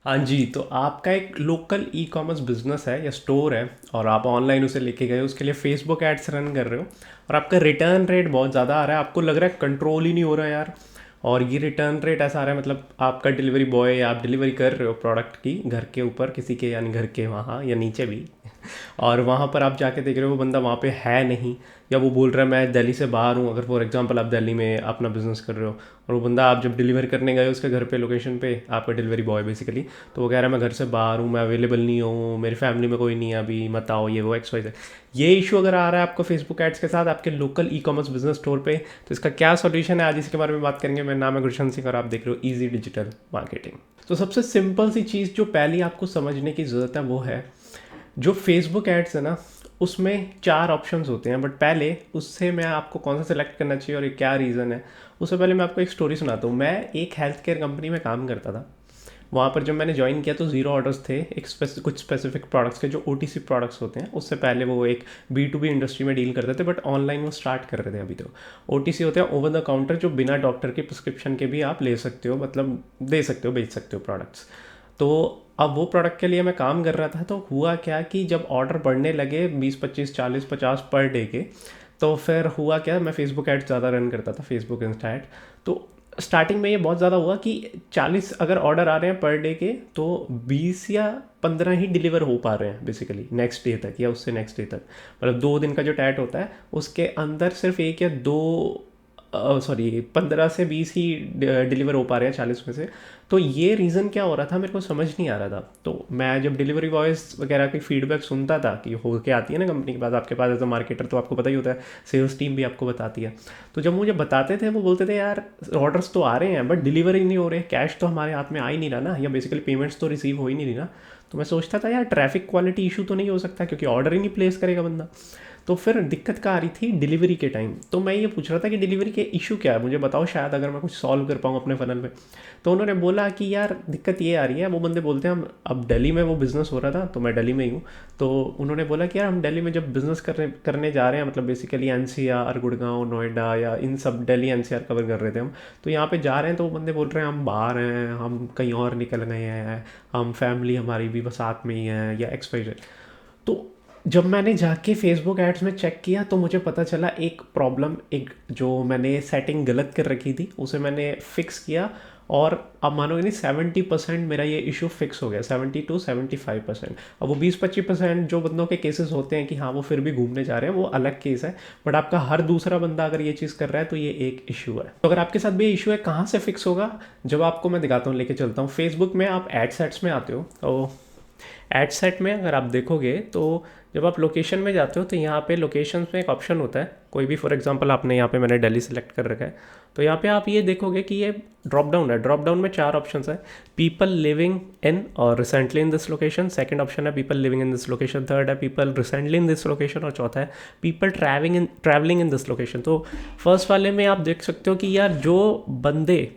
हाँ जी, तो आपका एक लोकल ई कॉमर्स बिजनेस है या स्टोर है और आप ऑनलाइन उसे लेके गए, उसके लिए फेसबुक एड्स रन कर रहे हो और आपका रिटर्न रेट बहुत ज़्यादा आ रहा है, आपको लग रहा है कंट्रोल ही नहीं हो रहा यार। और ये रिटर्न रेट ऐसा आ रहा है, मतलब आपका डिलीवरी बॉय या आप डिलीवरी कर रहे हो प्रोडक्ट की घर के ऊपर किसी के, यानी घर के वहाँ या नीचे भी, और वहाँ पर आप जाके देख रहे हो वो बंदा वहाँ पे है नहीं, या वो बोल रहा है मैं दिल्ली से बाहर हूँ। अगर फॉर एग्जांपल आप दिल्ली में अपना बिजनेस कर रहे हो और वो बंदा आप जब डिलीवर करने गए उसके घर पे लोकेशन पे, आपका डिलीवरी बॉय बेसिकली, तो वो कह रहा है मैं घर से बाहर हूँ, मैं अवेलेबल नहीं हूँ, मेरी फैमिली में कोई नहीं है अभी, मत आओ, ये वो एक्स वाई जेड। ये इशू अगर आ रहा है आपको फेसबुक एड्स के साथ आपके local e commerce business store पे, तो इसका क्या सॉल्यूशन है आज इसके बारे में बात करेंगे। मेरा नाम है गुरशन सिंह और आप देख रहे हो इजी डिजिटल मार्केटिंग। तो सबसे सिंपल सी चीज़ जो पहली आपको समझने की ज़रूरत है वो है, जो फेसबुक एड्स है ना, उसमें चार ऑप्शंस होते हैं, बट पहले उससे मैं आपको कौन सा सिलेक्ट करना चाहिए और ये क्या रीज़न है, उससे पहले मैं आपको एक स्टोरी सुनाता हूँ। मैं एक हेल्थ केयर कंपनी में काम करता था। वहाँ पर जब मैंने ज्वाइन किया तो ज़ीरो ऑर्डर्स थे, कुछ स्पेसिफिक प्रोडक्ट्स के जो OTC प्रोडक्ट्स होते हैं। उससे पहले वो एक B2B इंडस्ट्री में डील करते थे, बट ऑनलाइन वो स्टार्ट कर रहे थे अभी। तो OTC होते हैं ओवर द काउंटर, जो बिना डॉक्टर के प्रिस्क्रिप्शन के भी आप ले सकते हो, मतलब दे सकते हो, बेच सकते हो प्रोडक्ट्स। तो अब वो प्रोडक्ट के लिए मैं काम कर रहा था, तो हुआ क्या कि जब ऑर्डर बढ़ने लगे 20, 25, 40, 50 पर डे के, तो फिर हुआ क्या, मैं फेसबुक एड ज़्यादा रन करता था, फेसबुक इंस्टा एड। तो स्टार्टिंग में ये बहुत ज़्यादा हुआ कि 40 अगर ऑर्डर आ रहे हैं पर डे के, तो 20 या 15 ही डिलीवर हो पा रहे हैं बेसिकली नेक्स्ट डे तक या उससे नेक्स्ट डे तक। मतलब 2 दिन का जो टैट होता है उसके अंदर सिर्फ एक या दो, सॉरी 15 से 20 ही डिलीवर हो पा रहे हैं 40 में से। तो ये रीज़न क्या हो रहा था मेरे को समझ नहीं आ रहा था। तो मैं जब डिलीवरी बॉयज़ वगैरह की फीडबैक सुनता था कि हो के आती है ना कंपनी के पास, आपके पास एज अ मार्केटर तो आपको पता ही होता है, सेल्स टीम भी आपको बताती है। तो जब मुझे बताते थे वो बोलते थे यार ऑर्डर्स तो आ रहे हैं बट डिलीवरी नहीं हो रहे, कैश तो हमारे हाथ में आ ही नहीं रहा ना, या बेसिकली पेमेंट्स तो रिसीव हो ही नहीं रही ना। तो मैं सोचता था यार ट्रैफिक क्वालिटी इशू तो नहीं हो सकता, क्योंकि ऑर्डर ही नहीं प्लेस करेगा बंदा। तो फिर दिक्कत क्या आ रही थी डिलीवरी के टाइम। तो मैं ये पूछ रहा था कि डिलीवरी के इशू क्या है, मुझे बताओ, शायद अगर मैं कुछ सॉल्व कर पाऊँ अपने फनल में। तो उन्होंने बोला कि यार दिक्कत ये आ रही है, वो बंदे बोलते हैं हम, अब दिल्ली में वो बिज़नेस हो रहा था तो मैं दिल्ली में ही हूँ। तो उन्होंने बोला कि यार हम दिल्ली में जब बिज़नेस करने जा रहे हैं, मतलब बेसिकली NCR, गुड़गांव, नोएडा या इन सब, दिल्ली NCR कवर कर रहे थे हम। तो यहाँ पे जा रहे हैं तो वो बंदे बोल रहे हैं हम बाहर हैं, हम कहीं और निकल गए हैं, हम फैमिली हमारी भी बस साथ में ही है, या एक्स वाई जेड। तो जब मैंने जाके फेसबुक एड्स में चेक किया तो मुझे पता चला एक प्रॉब्लम, एक जो मैंने सेटिंग गलत कर रखी थी उसे मैंने फिक्स किया। और अब मानोगे नहीं, 70% मेरा ये इशू फिक्स हो गया, 70 to 75%। अब वो 20-25% जो बंदों के केसेस होते हैं कि हाँ वो फिर भी घूमने जा रहे हैं, वो अलग केस है। बट आपका हर दूसरा बंदा अगर ये चीज़ कर रहा है तो ये एक इशू है। तो अगर आपके साथ भी ये इशू है, कहाँ से फिक्स होगा, जब आपको मैं दिखाता हूँ, लेके चलता हूँ। फेसबुक में आप एड सेट्स में आते हो, तो एड सेट में अगर आप देखोगे तो जब आप लोकेशन में जाते हो तो यहाँ पे लोकेशंस में एक ऑप्शन होता है, कोई भी, फॉर एग्जांपल आपने यहाँ पे, मैंने दिल्ली सेलेक्ट कर रखा है। तो यहाँ पे आप ये देखोगे कि ये ड्रॉप डाउन है, ड्रॉप डाउन में 4 ऑप्शंस है। पीपल लिविंग इन और recently in this location, second option है people living in this location, third है people recently in this location, और चौथा है people travelling in this location. तो फर्स्ट वाले में आप देख सकते हो कि यार जो बंदे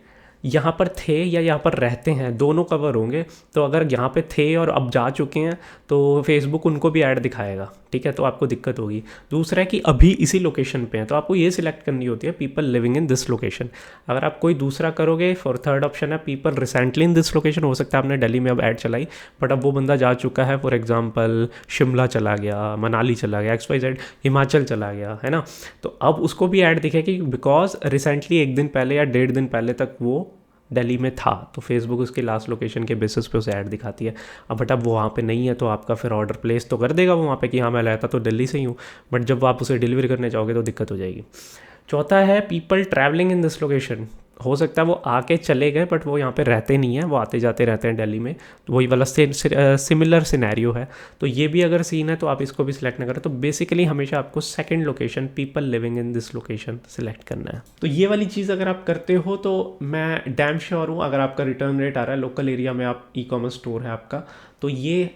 यहाँ पर थे या यहाँ पर रहते हैं दोनों कवर होंगे। तो अगर यहाँ पे थे और अब जा चुके हैं तो फेसबुक उनको भी ऐड दिखाएगा, ठीक है, तो आपको दिक्कत होगी। दूसरा है कि अभी इसी लोकेशन पे हैं, तो आपको ये सिलेक्ट करनी होती है people living in this location. अगर आप कोई दूसरा करोगे, फॉर थर्ड ऑप्शन है people recently in this location. हो सकता है आपने दिल्ली में अब ऐड चलाई बट अब वो बंदा जा चुका है, फॉर एग्जाम्पल शिमला चला गया, मनाली चला गया, XYZ, हिमाचल चला गया, है ना। तो अब उसको भी ऐड दिखेगी बिकॉज रिसेंटली 1 दिन पहले या 1.5 दिन पहले तक वो दिल्ली में था, तो फेसबुक उसकी लास्ट लोकेशन के बेसिस पे उसे ऐड दिखाती है। अब बट अब वो वहाँ पे नहीं है तो आपका फिर ऑर्डर प्लेस तो कर देगा वो वहाँ पे कि हाँ मैं रहता तो दिल्ली से ही हूँ, बट जब आप उसे डिलीवरी करने जाओगे तो दिक्कत हो जाएगी। चौथा है people travelling in this location. हो सकता है वो आके चले गए बट वो यहाँ पे रहते नहीं हैं, वो आते जाते रहते हैं दिल्ली में, तो वही वाला सिमिलर सिनेरियो है। तो ये भी अगर सीन है तो आप इसको भी सिलेक्ट ना करें। तो बेसिकली हमेशा आपको second location people living in this location select करना है। तो ये वाली चीज़ अगर आप करते हो तो मैं डैम श्योर हूँ, अगर आपका रिटर्न रेट आ रहा है लोकल एरिया में, आप ई कॉमर्स स्टोर है आपका, तो ये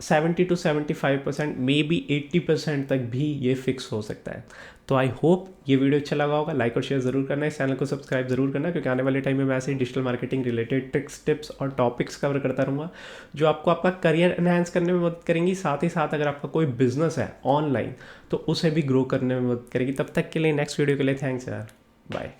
70 to 75%, मे बी 80% तक भी ये फिक्स हो सकता है। तो आई होप ये वीडियो अच्छा लगा होगा, लाइक और शेयर ज़रूर करना है, इस चैनल को सब्सक्राइब ज़रूर करना, क्योंकि आने वाले टाइम में मैं ऐसे ही digital marketing related tricks, tips और टॉपिक्स कवर करता रहूँगा जो आपको आपका करियर एनहांस करने में मदद करेंगी। साथ ही साथ अगर आपका कोई बिजनेस है ऑनलाइन तो उसे भी ग्रो करने में मदद करेगी। तब तक के लिए, नेक्स्ट वीडियो के लिए थैंक्स यार, बाय।